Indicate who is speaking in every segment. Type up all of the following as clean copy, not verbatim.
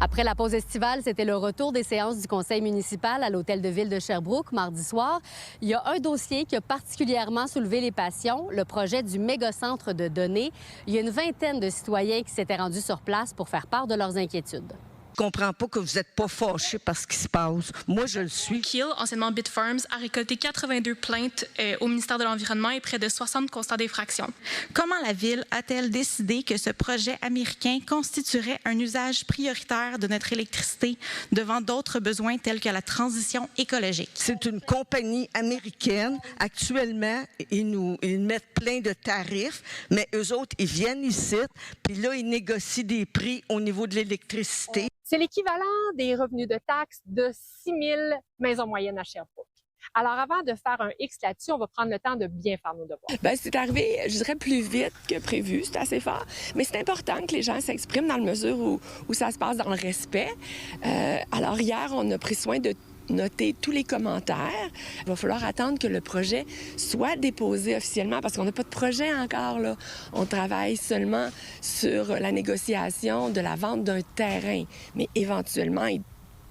Speaker 1: Après la pause estivale, c'était le retour des séances du conseil municipal à l'hôtel de ville de Sherbrooke mardi soir. Il y a un dossier qui a particulièrement soulevé les passions, le projet du méga-centre de données. Il y a une vingtaine de citoyens qui s'étaient rendus sur place pour faire part de leurs inquiétudes.
Speaker 2: Je comprends pas que vous n'êtes pas fâchés par ce qui se passe. Moi, je le suis.
Speaker 3: Keel, anciennement Bitfarms, a récolté 82 plaintes au ministère de l'Environnement et près de 60 constats d'infraction.
Speaker 4: Comment la Ville a-t-elle décidé que ce projet américain constituerait un usage prioritaire de notre électricité devant d'autres besoins tels que la transition écologique?
Speaker 2: C'est une compagnie américaine. Actuellement, ils mettent plein de tarifs, mais eux autres, ils viennent ici, puis là, ils négocient des prix au niveau de l'électricité.
Speaker 5: C'est l'équivalent des revenus de taxes de 6 000 maisons moyennes à Sherbrooke. Alors, avant de faire un X là-dessus, on va prendre le temps de bien faire nos devoirs.
Speaker 6: Bien, c'est arrivé, je dirais, plus vite que prévu. C'est assez fort. Mais c'est important que les gens s'expriment dans la mesure où ça se passe dans le respect. Alors, hier, on a pris soin de noter tous les commentaires. Il va falloir attendre que le projet soit déposé officiellement parce qu'on n'a pas de projet encore, là. On travaille seulement sur la négociation de la vente d'un terrain. Mais éventuellement, il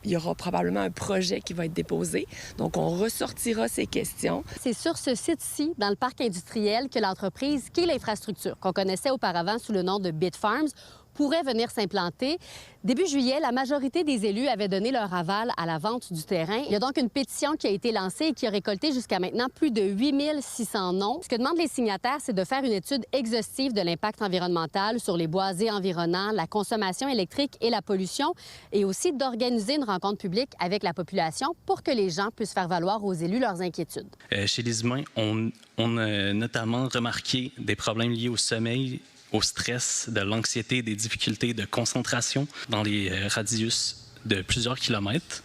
Speaker 6: y aura probablement un projet qui va être déposé. Donc, on ressortira ces questions.
Speaker 1: C'est sur ce site-ci, dans le parc industriel, que l'entreprise Keel Infrastructure, qu'on connaissait auparavant sous le nom de Bitfarms, pourrait venir s'implanter. Début juillet, la majorité des élus avaient donné leur aval à la vente du terrain. Il y a donc une pétition qui a été lancée et qui a récolté jusqu'à maintenant plus de 8 600 noms. Ce que demandent les signataires, c'est de faire une étude exhaustive de l'impact environnemental sur les boisés environnants, la consommation électrique et la pollution, et aussi d'organiser une rencontre publique avec la population pour que les gens puissent faire valoir aux élus leurs inquiétudes.
Speaker 7: Chez les humains, on a notamment remarqué des problèmes liés au sommeil, au stress, de l'anxiété, des difficultés de concentration dans les radius de plusieurs kilomètres.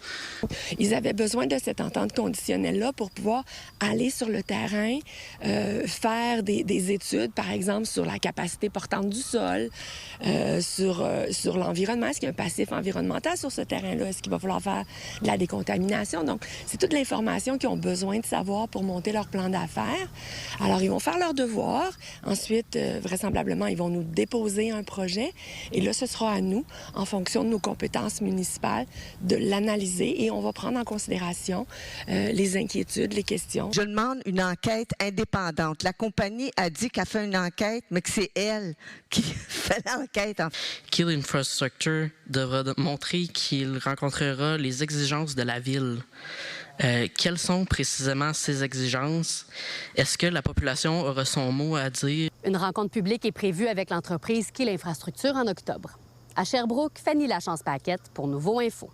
Speaker 6: Ils avaient besoin de cette entente conditionnelle-là pour pouvoir aller sur le terrain, faire des études, par exemple, sur la capacité portante du sol, sur l'environnement. Est-ce qu'il y a un passif environnemental sur ce terrain-là? Est-ce qu'il va falloir faire de la décontamination? Donc, c'est toute l'information qu'ils ont besoin de savoir pour monter leur plan d'affaires. Alors, ils vont faire leur devoir. Ensuite, vraisemblablement, ils vont nous déposer un projet. Et là, ce sera à nous, en fonction de nos compétences municipales, de l'analyser et on va prendre en considération les inquiétudes, les questions.
Speaker 2: Je demande une enquête indépendante. La compagnie a dit qu'elle fait une enquête, mais que c'est elle qui fait l'enquête.
Speaker 8: Keel Infrastructure devra montrer qu'il rencontrera les exigences de la Ville. Quelles sont précisément ces exigences? Est-ce que la population aura son mot à dire?
Speaker 1: Une rencontre publique est prévue avec l'entreprise Keel Infrastructure en octobre. À Sherbrooke, Fanny Lachance-Paquette pour Nouveau Info.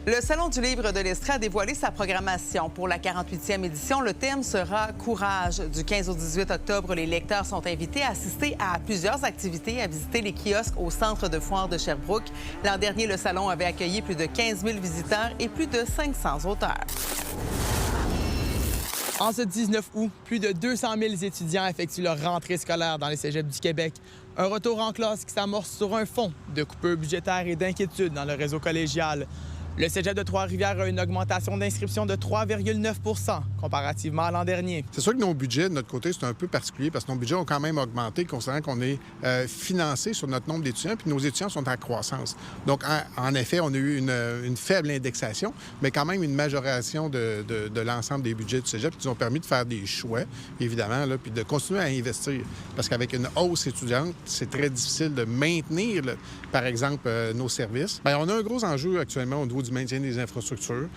Speaker 9: Le Salon du livre de l'Estrie a dévoilé sa programmation. Pour la 48e édition, le thème sera « Courage ». Du 15 au 18 octobre, les lecteurs sont invités à assister à plusieurs activités, à visiter les kiosques au centre de foire de Sherbrooke. L'an dernier, le salon avait accueilli plus de 15 000 visiteurs et plus de 500 auteurs.
Speaker 10: En ce 19 août, plus de 200 000 étudiants effectuent leur rentrée scolaire dans les cégeps du Québec. Un retour en classe qui s'amorce sur un fond de coupures budgétaires et d'inquiétudes dans le réseau collégial. Le cégep de Trois-Rivières a une augmentation d'inscription de 3,9 % comparativement à l'an dernier.
Speaker 11: C'est sûr que nos budgets, de notre côté, c'est un peu particulier parce que nos budgets ont quand même augmenté considérant qu'on est financé sur notre nombre d'étudiants puis nos étudiants sont en croissance. Donc, en effet, on a eu une faible indexation, mais quand même une majoration de l'ensemble des budgets du cégep qui nous ont permis de faire des choix, évidemment, là, puis de continuer à investir. Parce qu'avec une hausse étudiante, c'est très difficile de maintenir, là, par exemple, nos services. Bien, on a un gros enjeu actuellement au niveau du maintien des infrastructures.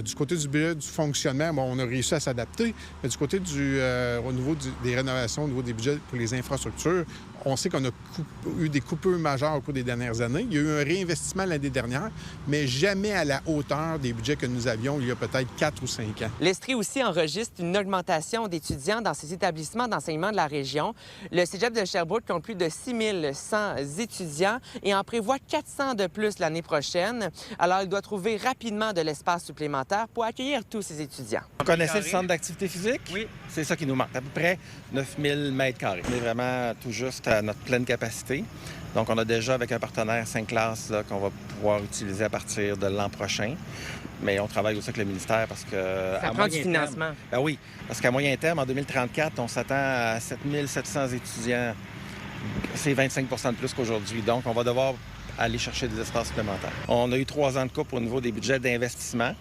Speaker 11: Du côté du budget du fonctionnement, bon, on a réussi à s'adapter, mais du côté au niveau des rénovations, au niveau des budgets pour les infrastructures, on sait qu'on a eu des coupures majeures au cours des dernières années. Il y a eu un réinvestissement l'année dernière, mais jamais à la hauteur des budgets que nous avions il y a peut-être 4 ou 5 ans.
Speaker 12: L'Estrie aussi enregistre une augmentation d'étudiants dans ses établissements d'enseignement de la région. Le cégep de Sherbrooke compte plus de 6 100 étudiants et en prévoit 400 de plus l'année prochaine. Alors, il doit trouver rapidement de l'espace supplémentaire pour accueillir tous ces étudiants.
Speaker 13: Vous connaissez le centre d'activité physique? Oui. C'est ça qui nous manque, à peu près 9 000 mètres carrés. On est vraiment tout juste à notre pleine capacité. Donc, on a déjà, avec un partenaire, 5 classes qu'on va pouvoir utiliser à partir de l'an prochain. Mais on travaille aussi avec le ministère parce que...
Speaker 12: Ça prend du financement.
Speaker 13: Oui, parce qu'à moyen terme, en 2034, on s'attend à 7 700 étudiants c'est 25 de plus qu'aujourd'hui. Donc, on va devoir aller chercher des espaces supplémentaires. On a eu 3 ans de coupe au niveau des budgets d'investissement.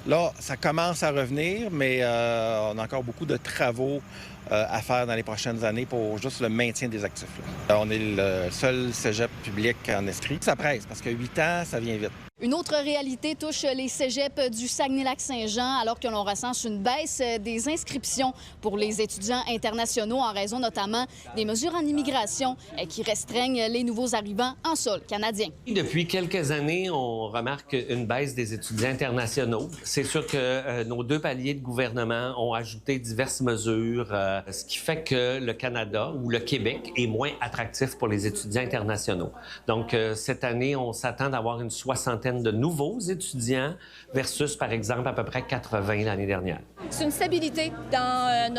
Speaker 13: Là, ça commence à revenir, mais on a encore beaucoup de travaux à faire dans les prochaines années pour juste le maintien des actifs. On est le seul cégep public en Estrie. Ça presse, parce que 8 ans, ça vient vite.
Speaker 14: Une autre réalité touche les cégeps du Saguenay-Lac-Saint-Jean, alors que l'on recense une baisse des inscriptions pour les étudiants internationaux en raison notamment des mesures en immigration qui restreignent les nouveaux arrivants en sol canadien.
Speaker 15: Depuis quelques années, on remarque une baisse des étudiants internationaux. C'est sûr que nos 2 paliers de gouvernement ont ajouté diverses mesures, ce qui fait que le Canada ou le Québec est moins attractif pour les étudiants internationaux. Donc, cette année, on s'attend d'avoir une 60aine de nouveaux étudiants versus, par exemple, à peu près 80 l'année dernière.
Speaker 14: C'est une stabilité dans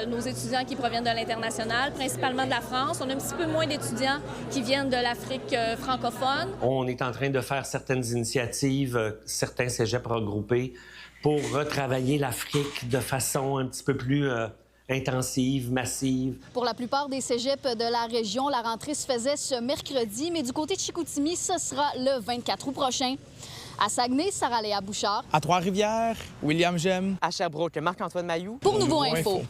Speaker 14: nos étudiants qui proviennent de l'international, principalement de la France. On a un petit peu moins d'étudiants qui viennent de l'Afrique francophone.
Speaker 15: On est en train de faire certaines initiatives, certains cégeps regroupés, pour retravailler l'Afrique de façon un petit peu plus intensive, massive.
Speaker 14: Pour la plupart des cégeps de la région, la rentrée se faisait ce mercredi, mais du côté de Chicoutimi, ce sera le 24 août prochain. À Saguenay, Sarah-Léa Bouchard.
Speaker 10: À Trois-Rivières, William Gem.
Speaker 12: À Sherbrooke, Marc-Antoine Mailloux.
Speaker 14: Pour Nouveau Info.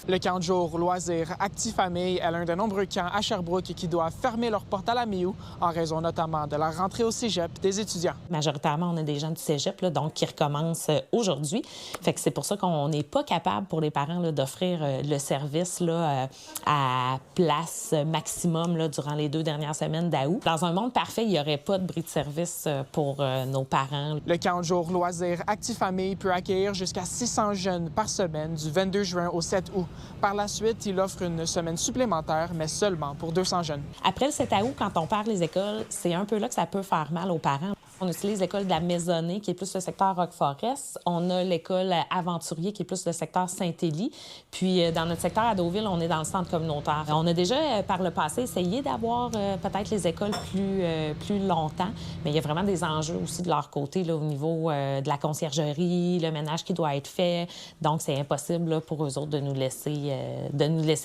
Speaker 10: Le camp de jour Loisirs Actifamille est l'un de nombreux camps à Sherbrooke qui doivent fermer leurs portes à la mi-août en raison notamment de la rentrée au cégep des étudiants.
Speaker 16: Majoritairement, on a des gens du cégep, là, donc qui recommencent aujourd'hui. Fait que c'est pour ça qu'on n'est pas capable pour les parents là, d'offrir le service là, à place maximum là, durant les 2 dernières semaines d'août. Dans un monde parfait, il n'y aurait pas de bris de service pour nos parents.
Speaker 10: Le camp de jour Loisirs Actifamille peut accueillir jusqu'à 600 jeunes par semaine du 22 juin au 7 août. Par la suite, il offre une semaine supplémentaire, mais seulement pour 200 jeunes.
Speaker 16: Après le 7 août, quand on perd les écoles, c'est un peu là que ça peut faire mal aux parents. On utilise l'école de la Maisonnée, qui est plus le secteur Rock-Forest. On a l'école Aventurier, qui est plus le secteur Saint-Élie. Puis, dans notre secteur à Deauville, on est dans le centre communautaire. On a déjà, par le passé, essayé d'avoir peut-être les écoles plus longtemps, mais il y a vraiment des enjeux aussi de leur côté là, au niveau de la conciergerie, le ménage qui doit être fait. Donc, c'est impossible là, pour eux autres de nous laisser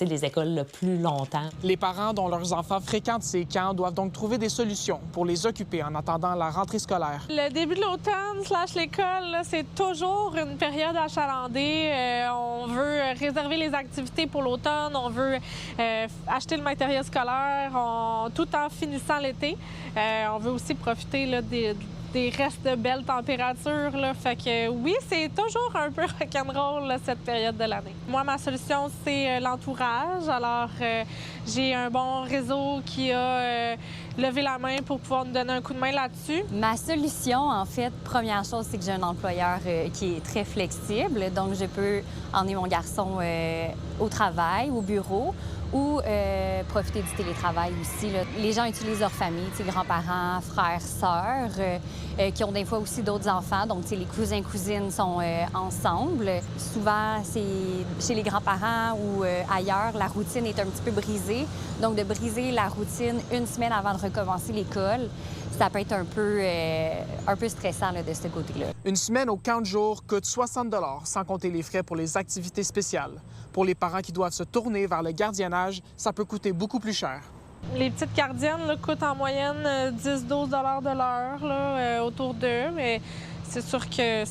Speaker 16: les écoles là, plus longtemps.
Speaker 10: Les parents dont leurs enfants fréquentent ces camps doivent donc trouver des solutions pour les occuper en attendant la rentrée scolaire.
Speaker 17: Le début de l'automne / l'école, c'est toujours une période achalandée. On veut réserver les activités pour l'automne, on veut acheter le matériel scolaire tout en finissant l'été. On veut aussi profiter là, des restes de belles températures. Là. Fait que oui, c'est toujours un peu rock'n'roll là, cette période de l'année. Moi, ma solution, c'est l'entourage. Alors, j'ai un bon réseau qui a levé la main pour pouvoir nous donner un coup de main là-dessus.
Speaker 18: Ma solution, en fait, première chose, c'est que j'ai un employeur qui est très flexible. Donc, je peux emmener mon garçon au travail, au bureau, ou profiter du télétravail aussi. Là. Les gens utilisent leur famille, grands-parents, frères, sœurs, qui ont des fois aussi d'autres enfants. Donc, les cousins, cousines sont ensemble. Souvent, c'est chez les grands-parents ou ailleurs, la routine est un petit peu brisée. Donc, de briser la routine une semaine avant de recommencer l'école, ça peut être un peu stressant là, de ce côté-là.
Speaker 10: Une semaine au camp de jour coûte 60 $, sans compter les frais pour les activités spéciales. Pour les parents qui doivent se tourner vers le gardiennage, ça peut coûter beaucoup plus cher.
Speaker 17: Les petites gardiennes là, coûtent en moyenne 10-12 $ de l'heure, autour d'eux, mais c'est sûr que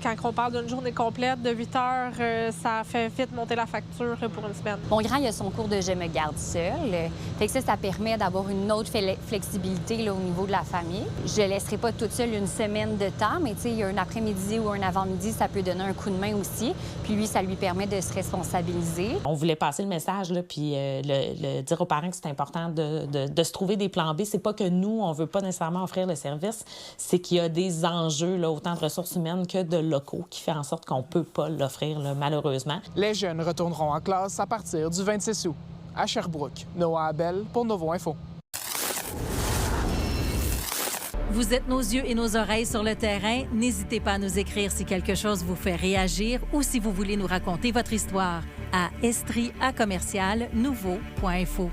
Speaker 17: quand on parle d'une journée complète de 8 heures, ça fait vite monter la facture pour une semaine.
Speaker 18: Mon grand, il a son cours de « Je me garde seul ». Fait que ça permet d'avoir une autre flexibilité là, au niveau de la famille. Je ne laisserai pas toute seule une semaine de temps, mais il y a un après-midi ou un avant-midi, ça peut donner un coup de main aussi. Puis lui, ça lui permet de se responsabiliser.
Speaker 16: On voulait passer le message, là, puis dire aux parents que c'est important de se trouver des plans B. C'est pas que nous, on veut pas nécessairement offrir le service, c'est qu'il y a des enjeux, là, autant de ressources humaines que de locaux, qui fait en sorte qu'on ne peut pas l'offrir, là, malheureusement.
Speaker 10: Les jeunes retourneront en classe à partir du 26 août. À Sherbrooke, Noah Abel pour Nouveau Info.
Speaker 19: Vous êtes nos yeux et nos oreilles sur le terrain. N'hésitez pas à nous écrire si quelque chose vous fait réagir ou si vous voulez nous raconter votre histoire à estrie@nouveau.info.